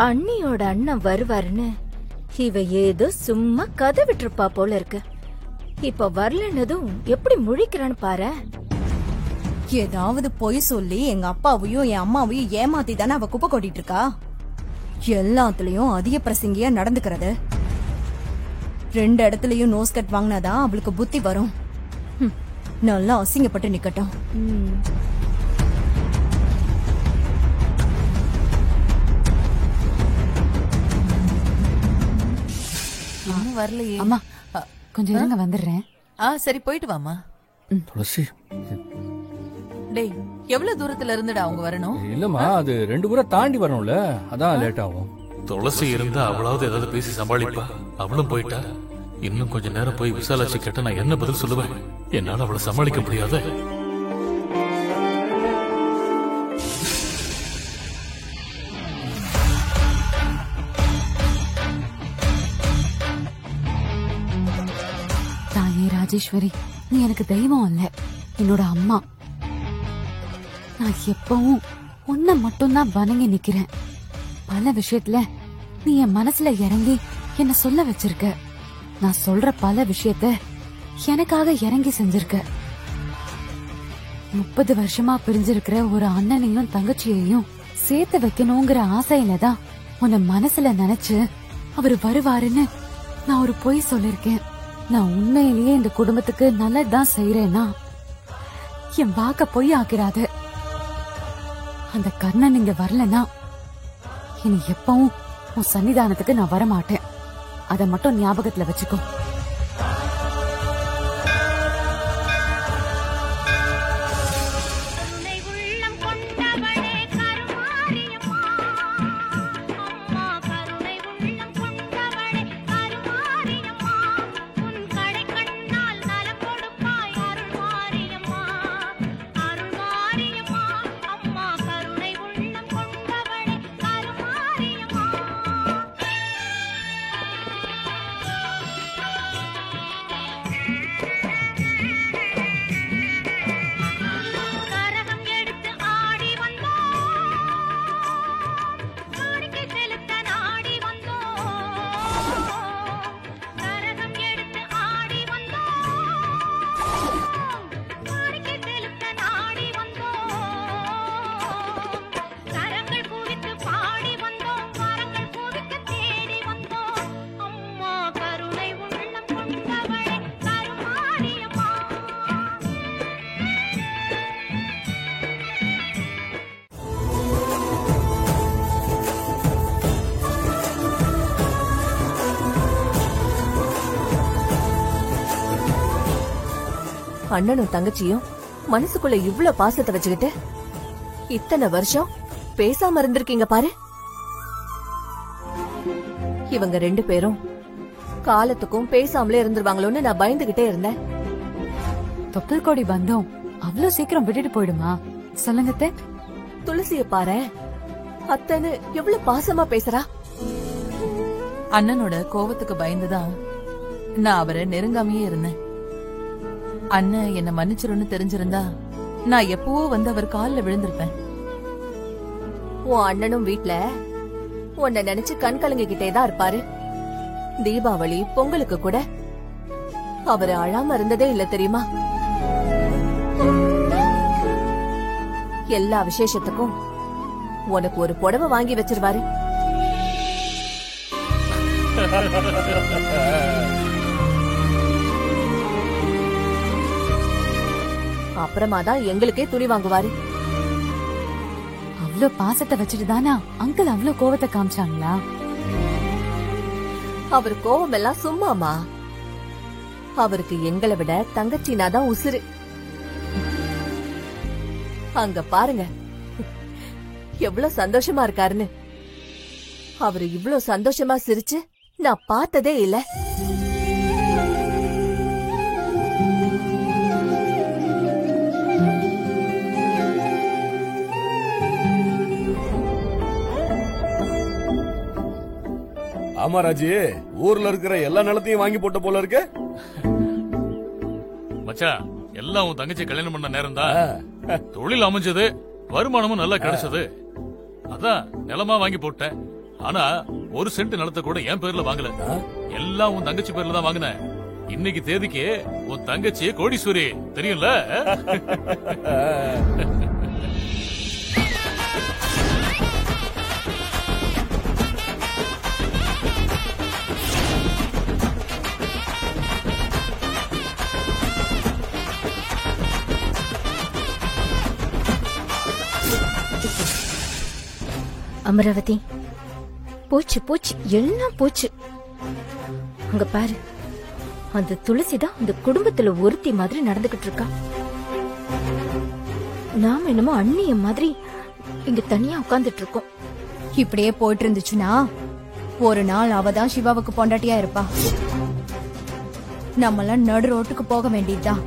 அண்ணியோட அண்ணன் வருவாருன்னு இவ ஏதோ சும்மா கதை விட்டுருப்பா போல இருக்கு. இப்ப வரலன்னதும் எப்படி முழிக்கிறான்னு பாரு. ஏதாவது பொய் சொல்லி எங்க அப்பாவையும் என் அம்மாவையும் ஏமாத்தி தானே அவ குப்பை கொட்டிட்டு இருக்கா. எல்லாத்துலயும் அதிக பிரசங்கியா நடந்துக்கிறது. 2 இடத்துலயும் நோஸ் கட் வாங்கினாதான் அவளுக்கு புத்தி வரும். நல்லா அசிங்கப்பட்டு நிக்கட்டும். வரலையே. அம்மா கொஞ்சம் இருங்க, வந்துடுறேன். சரி, போயிட்டு வாமா. துளசி, டேய், எவ்வளவு தூரத்துல இருந்துடா அவங்க வரணும்? இல்லம்மா, அது 2 ஊரை தாண்டி வரணும்ல, அதான் லேட் ஆகும். துளசி இருந்தா அவளாவது ஏதாவது பேசி சமாளிப்பா. அவளும் போயிட்டா. இன்னும் கொஞ்ச நேரம் போய் விசாலாட்சி கேட்ட நான் என்ன பதில் சொல்லுவேன்? என்னால அவளை சமாளிக்க முடியாத. தாயே ராஜேஸ்வரி, நீ எனக்கு தெய்வம் இல்ல, என்னோட அம்மா. நான் எப்பவும் உன்னை மட்டும்தான் வணங்கி நிக்கிறேன். பல விஷயத்துல நீ என் மனசுல இறங்கி என்ன சொல்ல வச்சிருக்க. நான் சொல்ற பல விஷயத்த எனக்காக இறங்கி செஞ்சிருக்க. 30 வருஷமா பிரிஞ்சிருக்கிற ஒரு அண்ணனையும் தங்கச்சியையும் சேர்த்து வைக்கணுங்கிற ஆசையில தான் உன்னை மனசுல நினைச்சு அவரு வருவாருன்னு நான் ஒரு பொய் சொல்லிருக்கேன். நான் உண்மையிலேயே இந்த குடும்பத்துக்கு நல்லதுதான் செய்யறேன்னா என் வாக்க பொய் ஆக்கிறாத. அந்த கர்ணன் இங்க வரலன்னா இனி எப்பவும் உன் சன்னிதானத்துக்கு நான் வரமாட்டேன். அத மட்டும் ஞாபகத்துல வச்சுக்கோ. அண்ணனும் தங்கச்சியும் மனசுக்குள்ள இவ்ளோ பாசத்தை வச்சுக்கிட்டு இத்தனை வருஷம் பேசாம இருந்திருக்கீங்க பாரு. இவங்க 2 பேரும் காலத்துக்கும் பேசாமலே இருந்துருவாங்களோன்னு நான் பயந்துகிட்டே இருந்தேன். தொப்புள் கொடி பந்தம் அவ்வளவு சீக்கிரம் விட்டுட்டு போயிடுமா? சொல்லுங்க. துளசிய பாரு, அத்தன்னு எவ்வளவு பாசமா பேசுறா. அண்ணனோட கோவத்துக்கு பயந்துதான் நான் அவரை நெருங்காமையே இருந்தேன். அண்ணன் என்ன மன்னிச்சிருன்னு தெரிஞ்சிருந்தா நான் எப்பவோ வந்து அவர் கால்ல விழுந்திருப்பேன். உன் அண்ணனும் வீட்ல உன்னை நினைச்சு கண் கலங்கிக்கிட்டேதான் இருப்பாரு. தீபாவளி பொங்கலுக்கு கூட அவரு அழாம இருந்ததே இல்ல தெரியுமா? எல்லா விசேஷத்துக்கும் உனக்கு ஒரு புடவை வாங்கி வச்சிருவாரு. அப்புறமாதான் எங்களுக்கே துணி வாங்குவாரு. அவ்வளவு பாசத்தை வச்சுட்டு தானா அங்கிள் அவ்வளவு கோவத்தை காமிச்சாங்களா? அவர் கோவம் எல்லாம் சும்மாமா. அவருக்கு எங்களை விட தங்கச்சினாதான் உசுரு. அங்க பாருங்க எவ்வளவு சந்தோஷமா இருக்காருன்னு. அவரு இவ்வளவு சந்தோஷமா சிரிச்சு நான் பார்த்ததே இல்ல. ஆமா ராஜி, ஊர்ல இருக்கிற எல்லா நிலத்தையும் வாங்கி போட்ட போல இருக்கு. மச்சான், எல்லாம் உன் தங்கச்சி கல்யாணம் பண்ண நேரம் தான். தொழில் அமைஞ்சது, வருமானமும் நல்லா கிடைச்சது. அதான் நிலமா வாங்கி போட்டேன். ஆனா ஒரு சென்ட் நிலத்தை கூட என் பேர்ல வாங்கல, எல்லாம் உன் தங்கச்சி பேர்ல தான் வாங்கினேன். இன்னைக்கு தேதிக்கு உன் தங்கச்சி கோடீஸ்வரி தெரியும்ல. அமராவதி, போச்சு போச்சு, எல்லாம் போச்சு. அங்க பாரு, அந்த துளசிதான் அந்த குடும்பத்துல ஒருத்தி மாதிரி நடந்துகிட்டு இருக்கா. நாம என்னமோ அண்ணிய மாதிரி இங்க தனியா உட்கார்ந்துட்டு இருக்கோம். இப்படியே போயிட்டு இருந்துச்சுன்னா ஒரு நாள் அவதான் சிவாவுக்கு பொண்டாட்டியா இருப்பா. நம்மளாம் நடு ரோட்டுக்கு போக வேண்டியதுதான்.